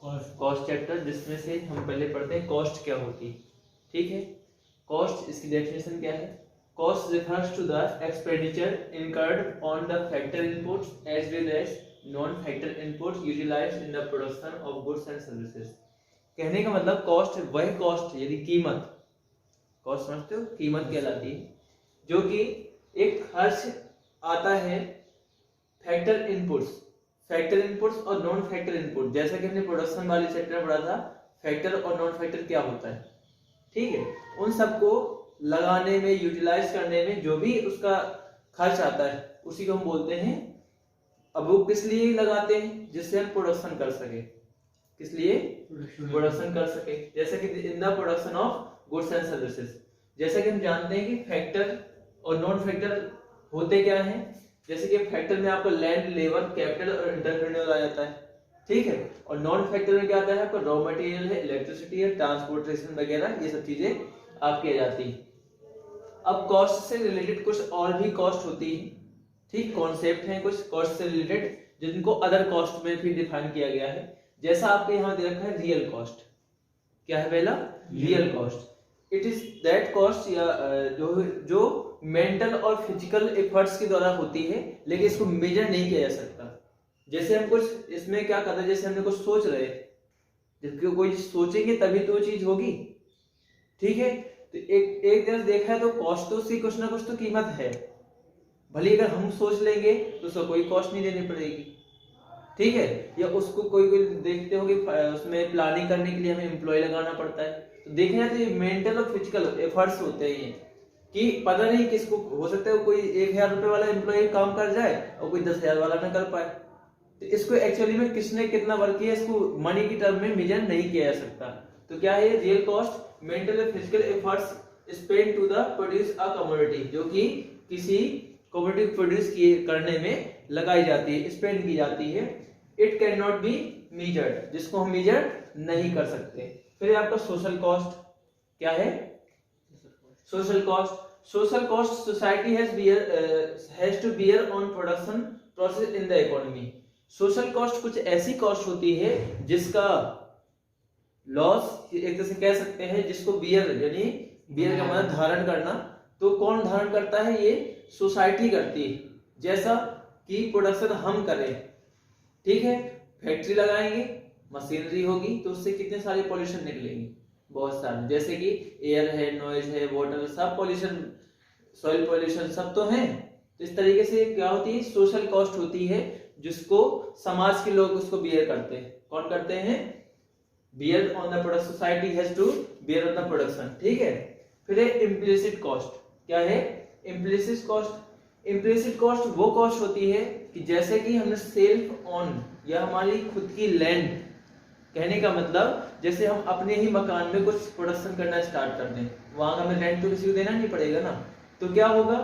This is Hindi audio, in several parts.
कॉस्ट चैप्टर, जिसमें से हम पहले पढ़ते हैं कॉस्ट क्या होती है। ठीक है, कॉस्ट इसकी डेफिनेशन क्या है? Cost refers to the expenditure incurred on the factor inputs as well as non factor inputs utilized in the production of goods and services. कहने का मतलब कॉस्ट वही कॉस्ट यदि कीमत, कॉस्ट समझते हो, कीमत कहलाती है जो कि एक खर्च आता है फैक्टर इनपुट्स और नॉन फैक्टर इनपुट। जैसा कि हमने प्रोडक्शन वाले चैप्टर में पढ़ा था, फैक्टर और नॉन फैक्टर क्या होता है। ठीक है, उन सबको लगाने में, यूटिलाइज करने में जो भी उसका खर्च आता है उसी को हम बोलते हैं। अब वो किस लिए लगाते हैं? जिससे हम प्रोडक्शन कर सके। किस लिए? प्रोडक्शन कर सके। जैसे कि इन the production of goods and services. जैसा कि हम जानते हैं कि फैक्टर और नॉन फैक्टर होते क्या हैं। जैसे कि फैक्टर में आपको लैंड, लेबर, कैपिटल और एंटरप्रेन्योर आ जाता है। ठीक है, और नॉन फैक्टर में क्या आता है? आपका रॉ मटेरियल है, इलेक्ट्रिसिटी है, ट्रांसपोर्टेशन वगैरह, ये सब चीजें आपकी आ जाती है। अब कॉस्ट से रिलेटेड कुछ और भी कॉस्ट होती है। ठीक, कॉन्सेप्ट है कुछ कॉस्ट से रिलेटेड जिनको अदर कॉस्ट में भी डिफाइन किया गया है। जैसा आपके यहाँ दे रखा है रियल कॉस्ट। क्या है पहला? Real cost. It is that cost या जो मेंटल और फिजिकल एफर्ट्स के द्वारा होती है, लेकिन इसको मेजर नहीं किया जा सकता। जैसे हम कुछ इसमें क्या करते हैं, जैसे हमने कुछ सोच रहे, जब कोई सोचेंगे तभी तो चीज होगी। ठीक है, तो एक तरह देखा है तो कॉस्ट तो उसकी कुछ ना कुछ तो कीमत है। भले अगर हम सोच लेंगे तो उसको कोई कॉस्ट नहीं देनी पड़ेगी। ठीक है, या उसको कोई देखते हो कि उसमें प्लानिंग करने के लिए हमें एम्प्लॉय लगाना पड़ता है। तो देखने जाते हैं मेंटल और फिजिकल एफर्ट्स होते हैं कि पता नहीं किसको हो सकता है कोई 1000 रुपए वाला एम्प्लॉय काम कर जाए और कोई 10,000 वाला ना कर पाए। तो इसको एक्चुअली में किसने कितना वर्क किया, इसको मनी की टर्म में मेजर नहीं किया जा सकता। तो क्या है रियल कॉस्ट? मेंटल और physical efforts spend to the produce a commodity, जो कि किसी कमोडिटी प्रोड्यूस करने में लगाई जाती है, स्पेंड की जाती है। It can not be measured, जिसको हम मेजर नहीं कर सकते। फिर आपका सोशल कॉस्ट क्या है? Social cost society has to bear on production process in the economy. Social cost कुछ ऐसी कॉस्ट होती है जिसका लॉस एक तरह से कह सकते हैं, जिसको बियर, यानी बियर का मतलब धारण करना। तो कौन धारण करता है? ये सोसाइटी करती है। जैसा कि प्रोडक्शन हम करें, ठीक है, फैक्ट्री लगाएंगे, मशीनरी होगी, तो उससे कितने सारे पॉल्यूशन निकलेंगे, बहुत सारे। जैसे कि एयर है, नॉइज है, वाटर, सब पॉल्यूशन, सॉइल पॉल्यूशन सब तो है। तो इस तरीके से क्या होती है? सोशल कॉस्ट होती है, जिसको समाज के लोग उसको बियर करते हैं। कौन करते हैं? Bear on the product, society has to bear on the production. ठीक है, फिर है इम्प्लिसिट कॉस्ट। क्या है? इम्प्लिसिट कॉस्ट वो कॉस्ट होती है कि जैसे कि हमने सेल्फ ऑन या हमारी खुद की लैंड, कहने का मतलब जैसे हम अपने ही मकान में कुछ प्रोडक्शन करना स्टार्ट कर दें, वहां का हमें रेंट तो किसी को देना नहीं पड़ेगा ना। तो क्या होगा?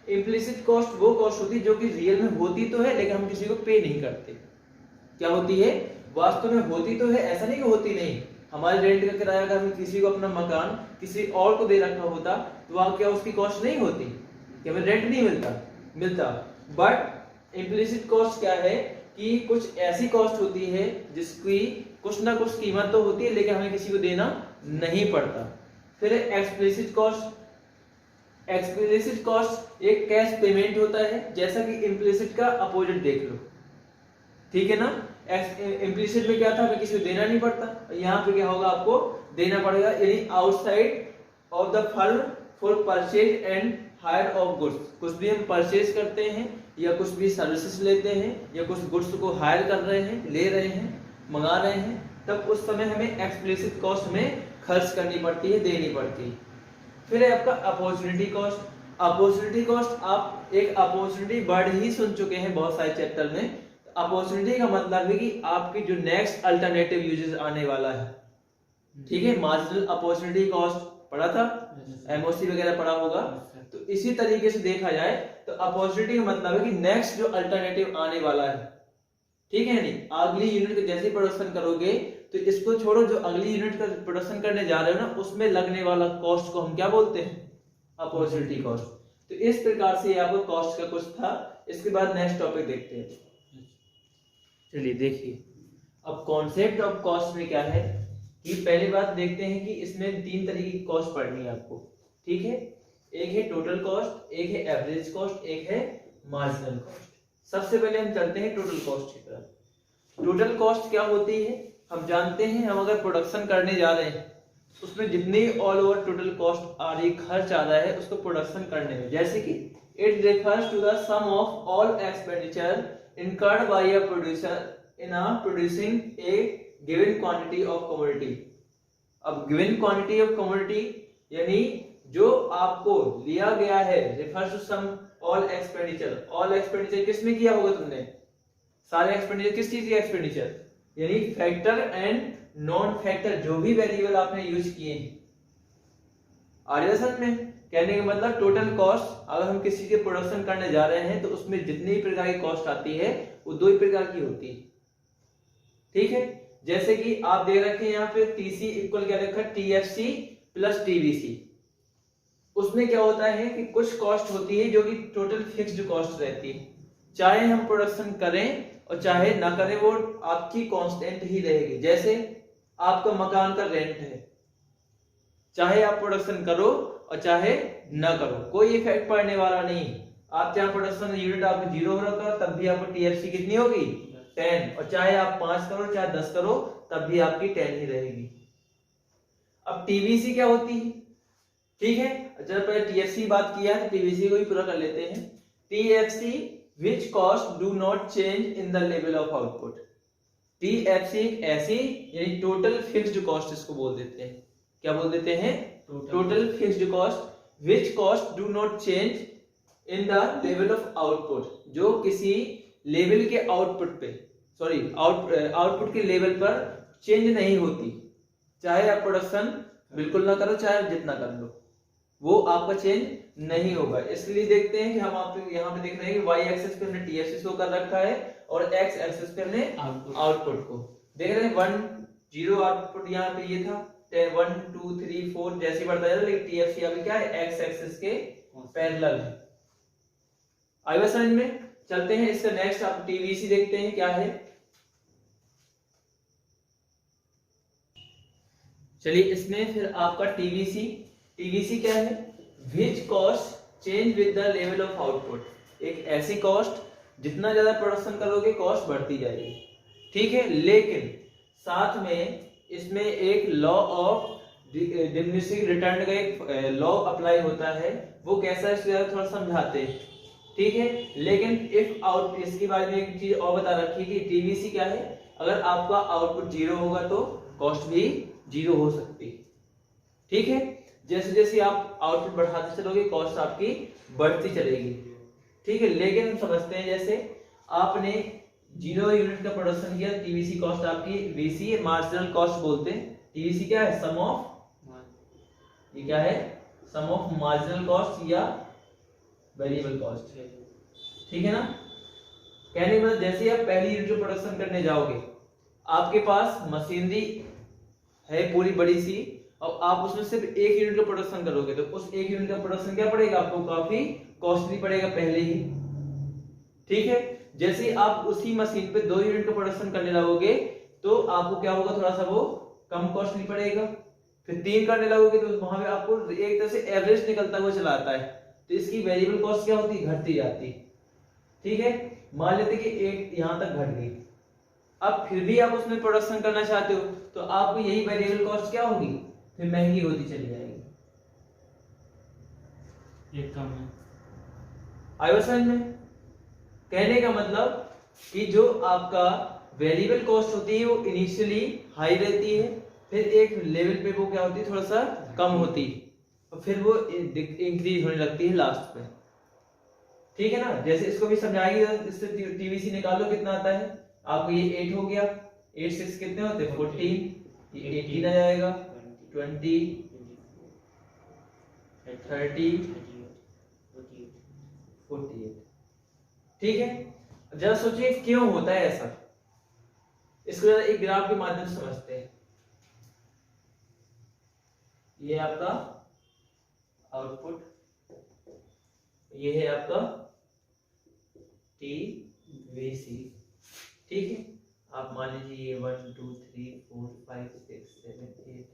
इम्प्लिसिट कॉस्ट वो कॉस्ट होती है जो कि रियल में होती तो है, लेकिन हम किसी को पे नहीं करते। क्या होती है? वास्तव में होती तो है, ऐसा नहीं कि होती नहीं। हमारे रेंट का किराया अगर हम किसी को अपना मकान किसी और को दे रखा होता तो वहां क्या उसकी कॉस्ट नहीं होती कि हमें रेंट नहीं मिलता। बट इम्प्लिसिट कॉस्ट क्या है कि कुछ ऐसी कॉस्ट होती है जिसकी कुछ ना कुछ कीमत तो होती है, लेकिन हमें किसी को देना नहीं पड़ता। फिर एक्सप्लिसिट कॉस्ट एक कैश पेमेंट होता है, जैसा कि इम्प्लिसिट का अपोजिट देख लो। ठीक है ना, इम्प्लिसिट में क्या था? हमें किसी को देना नहीं पड़ता, यहाँ पे क्या होगा? आपको देना पड़ेगा, यानी outside of the firm for purchase and hire of goods. कुछ भी हम परचेज करते हैं या कुछ भी सर्विसेज लेते हैं या कुछ गुड्स को हायर कर रहे हैं, ले रहे हैं, मंगा रहे हैं, तब उस समय हमें एक्सप्लिसिट कॉस्ट में खर्च करनी पड़ती है, देनी पड़ती है। फिर है आपका अपॉर्चुनिटी कॉस्ट। आप एक अपॉर्चुनिटी वर्ड ही सुन चुके हैं बहुत सारे चैप्टर में। अपॉर्चुनिटी का मतलब है कि आपकी जो नेक्स्ट अल्टरनेटिव यूजेस आने वाला है। ठीक है, मार्जिनल अपॉर्चुनिटी कॉस्ट पढ़ा था, एमओसी वगैरह पढ़ा होगा। तो इसी तरीके से देखा जाए तो अपॉर्चुनिटी का मतलब है कि नेक्स्ट जो अल्टरनेटिव आने वाला है। ठीक है, नहीं अगली यूनिट का जैसे प्रोडक्शन करोगे तो इसको छोड़ो, जो अगली यूनिट का प्रोडक्शन करने जा रहे हो ना, उसमें लगने वाला कॉस्ट को हम क्या बोलते हैं? Opportunity cost. तो इस प्रकार से आपको कॉस्ट का कुछ था। इसके बाद नेक्स्ट टॉपिक देखते हैं। चलिए देखिए, अब कॉन्सेप्ट ऑफ कॉस्ट में क्या है कि पहली बात देखते हैं कि इसमें 3 तरीके की कॉस्ट पढ़नी है आपको, ठीक है। एक है टोटल कॉस्ट, एक है एवरेज कॉस्ट, एक है मार्जिनल कॉस्ट। सबसे पहले हम चलते हैं टोटल कॉस्ट की तरफ। टोटल कॉस्ट क्या होती है, हम जानते हैं हम अगर प्रोडक्शन करने जा रहे हैं उसमें जितनी ऑल ओवर टोटल कॉस्ट आ रही, खर्च आ रहा है उसको प्रोडक्शन करने में, जैसे कि it refers to the sum of all expenditure incurred by a producer in producing a given quantity of commodity. अब गिवन क्वांटिटी ऑफ कमोडिटी यानी जो आपको लिया गया है, refers to sum all expenditure. All expenditure किसमें किया होगा तुमने, सारे एक्सपेंडिचर किस चीज के एक्सपेंडिचर, यानी फैक्टर एंड नॉन फैक्टर जो भी वेरिएबल आपने यूज किए हैं। आर्यसन में कहने का मतलब टोटल कॉस्ट, अगर हम किसी के प्रोडक्शन करने जा रहे हैं तो उसमें जितनी प्रकार की कॉस्ट आती है वो 2 ही प्रकार की होती है, ठीक है। जैसे कि आप देख रखे हैं यहाँ पे टीसी इक्वल क्या रखा है, टीएफसी प्लस टीवीसी। उसमें क्या होता है कि कुछ कॉस्ट होती है जो कि टोटल फिक्स्ड कॉस्ट रहती है, चाहे हम प्रोडक्शन करें और चाहे ना करें वो आपकी कांस्टेंट ही रहेगी। जैसे आपका मकान का रेंट है, चाहे आप प्रोडक्शन करो और चाहे ना करो कोई इफेक्ट पड़ने वाला नहीं। आप चाहे प्रोडक्शन यूनिट आपको 0 हो रहा था तब भी आपको टीएफसी कितनी होगी 10, और चाहे आप 5 करो चाहे 10 करो तब भी आपकी 10 ही रहेगी। अब टीवीसी क्या होती है, ठीक है, चलो पहले टीएफसी बात किया है, टीवीसी को भी पूरा कर लेते हैं। TFC which cost do not change in the level of output. TFC एक ऐसी यानी टोटल फिक्स्ड कॉस्ट इसको बोल देते हैं, क्या बोल देते हैं, total fixed cost which cost do not change in the level of output, जो किसी लेवल के आउटपुट पे आउटपुट के लेवल पर चेंज नहीं होती, चाहे आप प्रोडक्शन बिल्कुल ना करो चाहे जितना कर लो वो आपका चेंज नहीं होगा। इसलिए देखते हैं कि हम आप यहाँ पे देख रहे हैं कि y एक्सिस पे हमने टीएफसी शो कर रखा है और x एक्सिस पे हमने आउटपुट को देख रहे हैं। 1 0 आउटपुट यहाँ पे ये था, 1 2 3 4 जैसे बढ़ता जाता है, लेकिन टीएफसी अभी क्या है x एक्सिस के पैरेलल है। आइए समझ में चलते हैं। इसका नेक्स्ट आप टीवीसी देखते हैं क्या है। चलिए इसमें फिर आपका टीवीसी क्या है, which cost change with the level of output. एक ऐसी कॉस्ट जितना ज्यादा प्रोडक्शन करोगे कॉस्ट बढ़ती जाएगी, ठीक है, लेकिन साथ में इसमें एक लॉ ऑफ डिमिनिशिंग रिटर्न का एक लॉ अप्लाई होता है। वो कैसा है इसके थोड़ा समझाते हैं, ठीक है। लेकिन इफ आउट इसके बारे में एक चीज और बता रखी कि टीवीसी क्या है, अगर आपका आउटपुट 0 होगा तो कॉस्ट भी 0 हो सकती है, ठीक है। जैसे जैसे आप आउटपुट बढ़ाते चलोगे कॉस्ट आपकी बढ़ती चलेगी, ठीक है। लेकिन हम समझते हैं जैसे आपने 0 यूनिट का प्रोडक्शन किया, टीवीसी कॉस्ट आपकी वीसी मार्जिनल कॉस्ट बोलते हैं। टीवीसी क्या है, सम ऑफ, ये क्या है, सम ऑफ मार्जिनल कॉस्ट या वेरिएबल कॉस्ट, ठीक है ना। कहने का मतलब जैसे आप पहली यूनिट जो प्रोडक्शन करने जाओगे आपके पास मशीनरी है पूरी बड़ी सी, और आप उसमें सिर्फ 1 यूनिट का प्रोडक्शन करोगे तो उस 1 यूनिट का प्रोडक्शन क्या पड़ेगा आपको, काफी कॉस्टली पड़ेगा पहले ही, ठीक है। जैसे आप उसी मशीन पे 2 यूनिट का प्रोडक्शन करने लगोगे तो आपको क्या होगा, थोड़ा सा वो कम कॉस्टली पड़ेगा। फिर 3 करने लगोगे तो वहां पे आपको एक तरह से एवरेज निकलता हुआ चला आता है, तो इसकी वेरिएबल कॉस्ट क्या होती है, घटती जाती, ठीक है। मान लेते कि 1 यहां तक घट गई, अब फिर भी आप उसमें प्रोडक्शन करना चाहते हो तो आपको यही वेरिएबल कॉस्ट क्या होगी, फिर महंगी होती चली जाएगी, ये कम है। आया समझ में। कहने का मतलब कि जो आपका वेरिएबल कॉस्ट होती है वो इनिशियली हाई रहती है, फिर एक लेवल पे वो क्या होती है, थोड़ा सा कम होती है, और फिर वो इंक्रीज होने लगती है लास्ट में, ठीक है ना। जैसे इसको भी समझाएगी, इससे टीवीसी निकालो कितना आता है आपको, ये 8 हो गया, 8 6 कितने होते हैं 14, ये 18 आ जाएगा, 20 30 48, ठीक है। जरा सोचिए क्यों होता है ऐसा, इसको जरा एक ग्राफ के माध्यम से समझते हैं। ये आपका आउटपुट, ये है आपका टीवीसी, ठीक है। आप मान लीजिए ये 1 2 3 4 5 6 7 8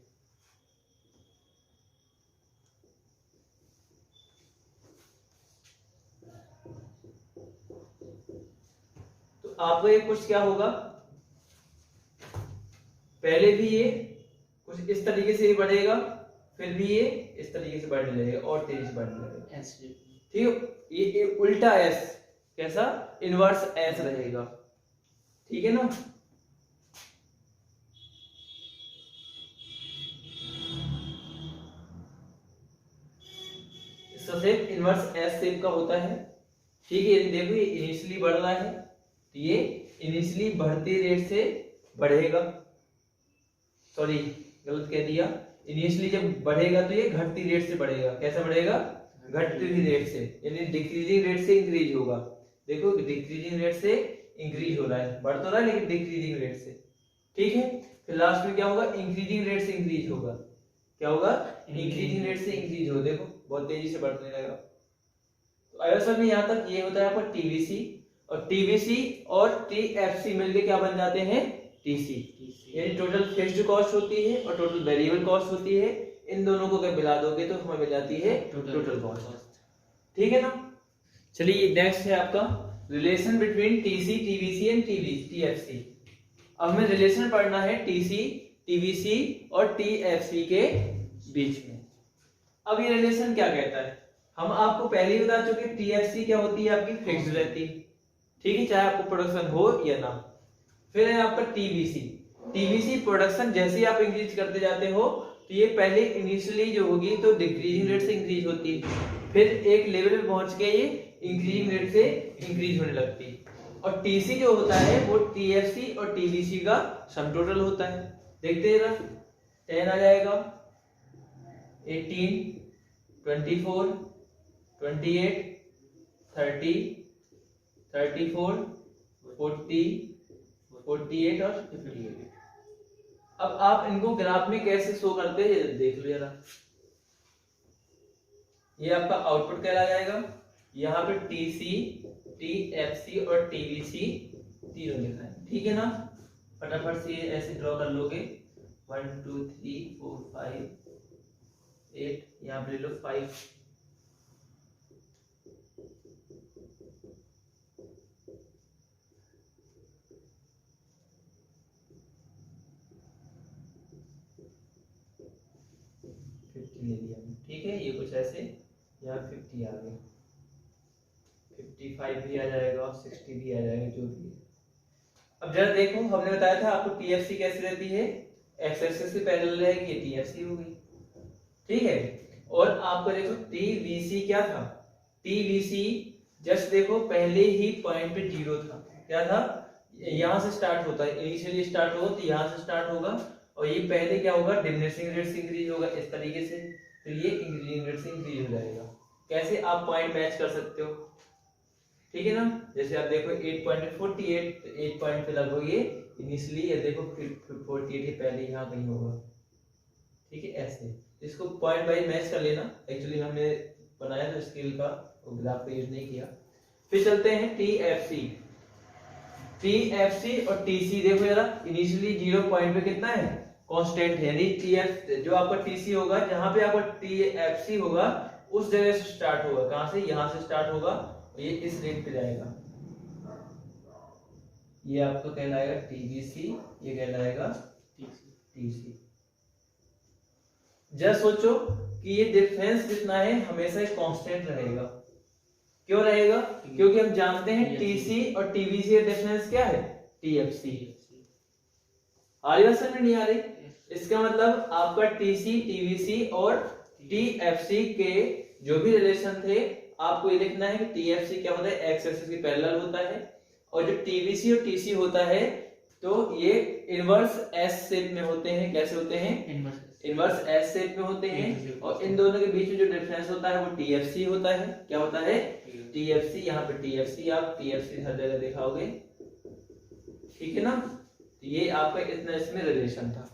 तो आपको ये कुछ क्या होगा, पहले भी ये कुछ इस तरीके से ही बढ़ेगा, फिर भी ये इस तरीके से बढ़ने लगेगा और तेजी से बढ़ने लगेगा, ठीक है। ये उल्टा एस, कैसा, इनवर्स एस रहेगा, ठीक है ना। इसका शेप इनवर्स एस शेप का होता है, ठीक है। देखो ये इनिशियली बढ़ रहा है, तो ये इनिशियली बढ़ती रेट से बढ़ेगा, सॉरी गलत कह दिया, इनिशियली जब बढ़ेगा तो ये घटती रेट से बढ़ेगा, कैसे बढ़ेगा, घटती रेट से, यानी डिक्रीजिंग रेट से इंक्रीज होगा। देखो डिक्रीजिंग रेट से इंक्रीज हो रहा है, बढ़ तो रहा है लेकिन डिक्रीजिंग रेट से, ठीक है। फिर लास्ट में क्या होगा, इंक्रीजिंग रेट से इंक्रीज होगा, क्या होगा, इंक्रीजिंग रेट से इंक्रीज हो, देखो बहुत तेजी से बढ़ने लगा। तो आया समझ में, यहाँ तक ये होता है आपका टीवीसी, और टीवीसी और टीएफसी मिलके क्या बन जाते हैं, टीसी, यानी टोटल फिक्स्ड कॉस्ट होती है और टोटल वेरिएबल कॉस्ट होती है, इन दोनों को अगर मिला दोगे तो हमें मिल जाती है टोटल कॉस्ट, ठीक है ना। चलिए नेक्स्ट है आपका relation between TC, TVC and TFC. अब हमें रिलेशन पढ़ना है टीसी, टीवीसी और टीएफसी के बीच में। अब ये रिलेशन क्या कहता है, हम आपको पहले ही बता चुके, टीएफसी क्या होती है, आपकी फिक्स्ड रहती है, ठीक है, चाहे आपको प्रोडक्शन हो या ना। फिर है आपका टीवीसी, टीवीसी प्रोडक्शन जैसे ही आप इंक्रीज करते जाते हो तो ये पहले इनिशियली जो होगी तो डिक्रीजिंग रेट से इंक्रीज होती है, फिर एक लेवल पे पहुंच के ये इंक्रीजिंग रेट से इंक्रीज होने लगती है। और टीसी जो होता है वो टीएफसी और टीवीसी का सम टोटल होता है। देखते हैं जरा, 10 आ जाएगा, 18 24 28 30 34 40 48 और 58। अब आप इनको ग्राफ में कैसे शो करते हैं देख लो जरा। ये आपका आउटपुट कहला जाएगा, यहाँ पे टीसी, टीएफसी और टीवीसी तीनों लिखा है, ठीक है ना। फटाफट से ऐसे ड्रॉ कर लोगे, 1 2 3 4 5 8, यहाँ पे ले लो 5, ले लिया, ठीक है। ये कुछ ऐसे यहाँ 50 आ गए, 55 भी आ जाएगा और 60 भी आ जाएगा, जो भी है। अब जरा देखो, हमने बताया था आपको टीएफसी कैसे रहती है, एक्स एक्सिस के पैरेलल रहेगी, ये टीएफसी हो गई, ठीक है। और आपको देखो टीवीसी क्या था, टीवीसी जस्ट देखो पहले ही पॉइंट पे 0 था, क्या था, यहाँ से स्टार्ट होता है, इनिशियली स्टार्ट होगा तो यहाँ से स्टार्ट होगा, और ये पहले क्या होगा, डिमिनिशिंग रेट से इंक्रीज होगा इस तरीके से, फिर ये इंक्रीजिंग रेट से इंक्रीज हो जाएगा। कैसे आप पॉइंट मैच कर सकते हो, ठीक है ना। जैसे आप देखो 8.48, 8 पॉइंट पे लगभग ये इनिशियली, ये देखो 48 ही पहले यहाँ कहीं होगा, ठीक है। ऐसे इसको पॉइंट वाइज मैच कर लेना, एक्चुअली हमने बनाया था स्केल का, वो ग्राफ का यूज नहीं किया। फिर चलते हैं टीएफसी, टीएफसी और टीसी देखो जरा, इनिशियली 0 पॉइंट पे कितना है, कांस्टेंट है, यानी टीएफ जो आपका टीसी होगा, जहां पे आपका टीएफसी होगा उस जगह से स्टार्ट होगा, कहां से, यहां से स्टार्ट होगा, और ये इस रेट पे जाएगा, ये आपका कहलाएगा टीवीसी, ये कहलाएगा टीसी। जस्ट सोचो कि ये डिफरेंस कितना है, हमेशा कांस्टेंट रहेगा, क्यों रहेगा, क्योंकि हम जानते हैं टीसी और टीवीसी का डिफरेंस क्या है, टीएफसी। आ रही बात समझ में नहीं आ रही, इसका मतलब आपका टीसी, टीवीसी और टीएफसी के जो भी रिलेशन थे, आपको ये लिखना है कि टीएफसी क्या होता है, एक्स एक्सिस के पैरेलल होता है, और जो टीवीसी और टीसी होता है तो ये इनवर्स एस शेप में होते हैं। कैसे होते हैं, इनवर्स एस शेप में होते हैं, और इन दोनों के बीच में जो डिफरेंस होता है वो टीएफसी होता है। क्या होता है, टीएफसी। यहाँ पे टीएफसी, आप टीएफसी हर जगह दिखाओगे, ठीक है ना। ये आपका इतना इसमें रिलेशन था।